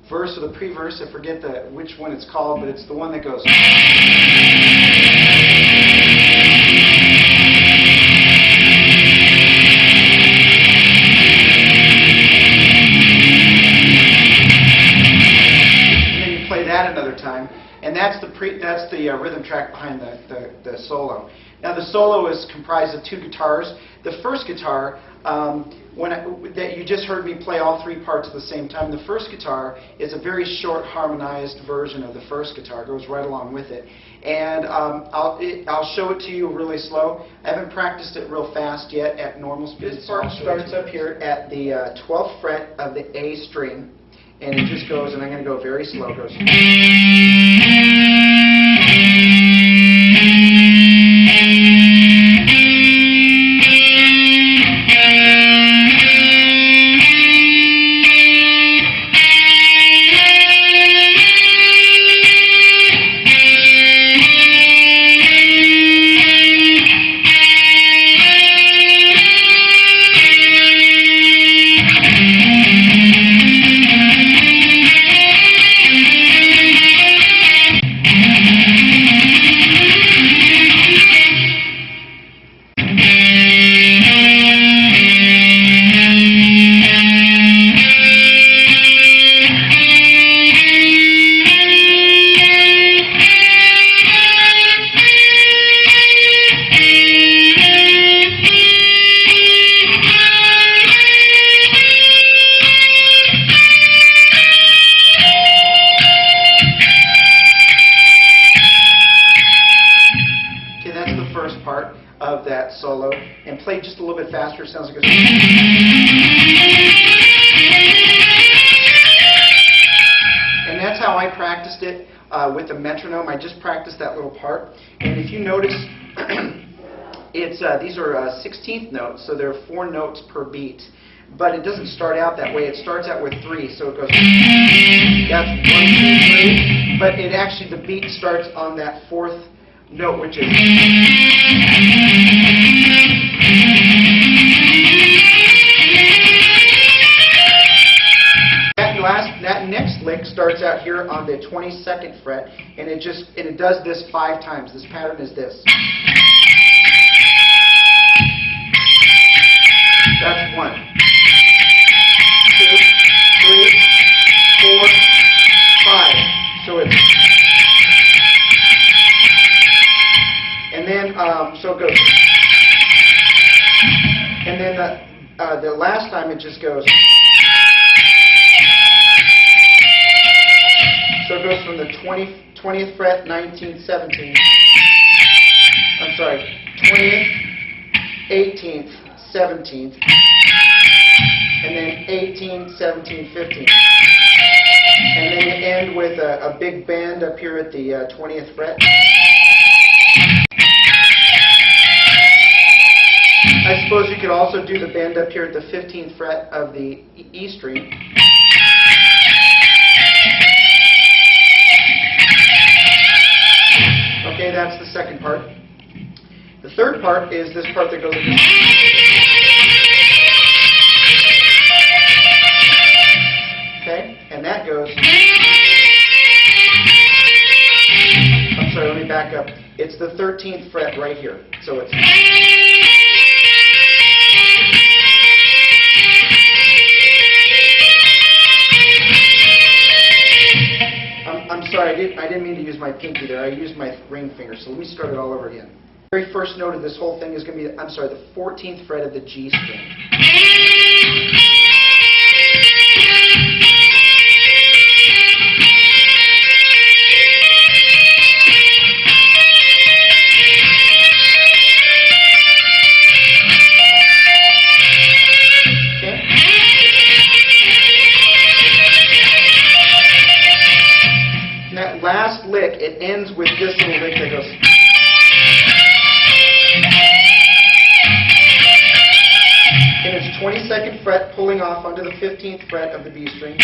verse or the pre-verse. I forget which one it's called, but it's the one that goes. And then you play that another time, and that's the rhythm track behind the solo. Now the solo is comprised of two guitars. The first guitar, that you just heard me play all three parts at the same time. The first guitar is a very short harmonized version of the first guitar. It goes right along with it. And I'll show it to you really slow. I haven't practiced it real fast yet at normal speed. This part starts up here at the 12th fret of the A string, and it just goes, and I'm going to go very slow. It goes. Part of that solo, and play just a little bit faster. It sounds like a... And that's how I practiced it with the metronome. I just practiced that little part, and if you notice, these are 16th notes, so there are 4 notes per beat. But it doesn't start out that way. It starts out with 3, so it goes. That's 1, 2, 3. But it actually, the beat starts on that 4th note, which is. That next lick starts out here on the 22nd fret, and it does this 5 times. This pattern is this. That's 1, 2, 3, 4, 5. So it's. And then, so it goes. And then the last time it just goes. So it goes from the 20th fret, 19th, 17th. I'm sorry, 20th, 18th, 17th. And then 18th, 17th, 15th. And then you end with a big bend up here at the 20th fret. I suppose you could also do the bend up here at the 15th fret of the E string. Okay, that's the second part. The third part is this part that goes like this. Okay, and that goes. I'm sorry, let me back up. It's the 13th fret right here. So it's. I'm sorry, I didn't mean to use my pinky there. I used my ring finger. So let me start it all over again. The very first note of this whole thing is going to be, I'm sorry, the 14th fret of the G string. Last lick, it ends with this little lick that goes. And it's 22nd fret pulling off onto the 15th fret of the B string.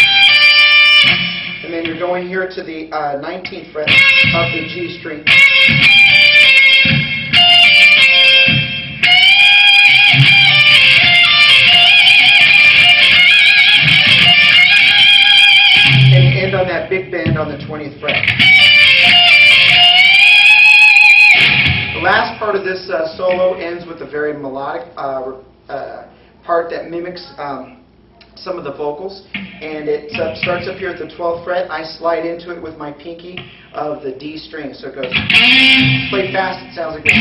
And then you're going here to the 19th fret of the G string. And melodic part that mimics some of the vocals, and it starts up here at the 12th fret. I slide into it with my pinky of the D string, so it goes. Play fast, it sounds like this.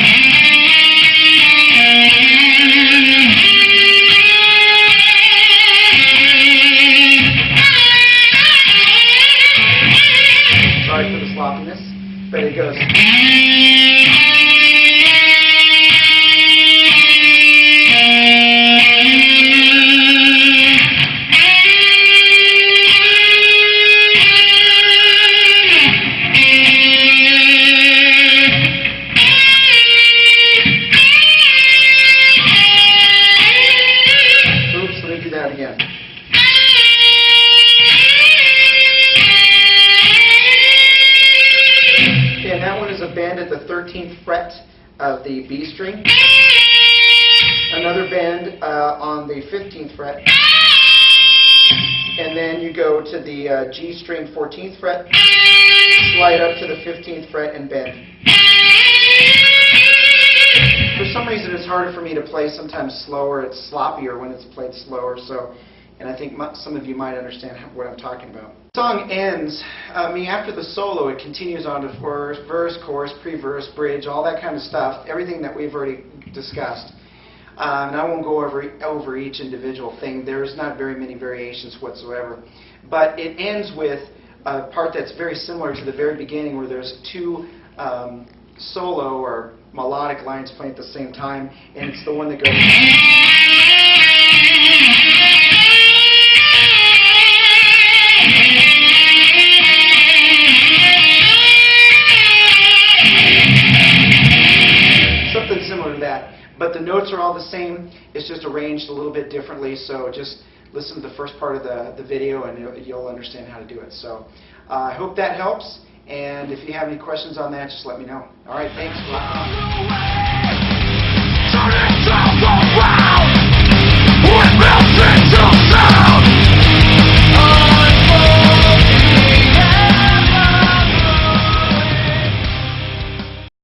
Sorry for the sloppiness, but it goes. Oops, let me do that again. And that one is a bend at the 13th fret of the B string. Another bend on the 15th fret. And then you go to the G string 14th fret, slide up to the 15th fret and bend. For some reason it's harder for me to play sometimes slower. It's sloppier when it's played slower. And I think some of you might understand what I'm talking about. The song ends, after the solo, it continues on to verse, chorus, pre-verse, bridge, all that kind of stuff, everything that we've already discussed. And I won't go over each individual thing. There's not very many variations whatsoever. But it ends with a part that's very similar to the very beginning, where there's two solo or melodic lines playing at the same time, and it's the one that goes. Something similar to that. But the notes are all the same. It's just arranged a little bit differently. So just listen to the first part of the video and you'll understand how to do it. So I hope that helps. And if you have any questions on that, just let me know. All right, thanks.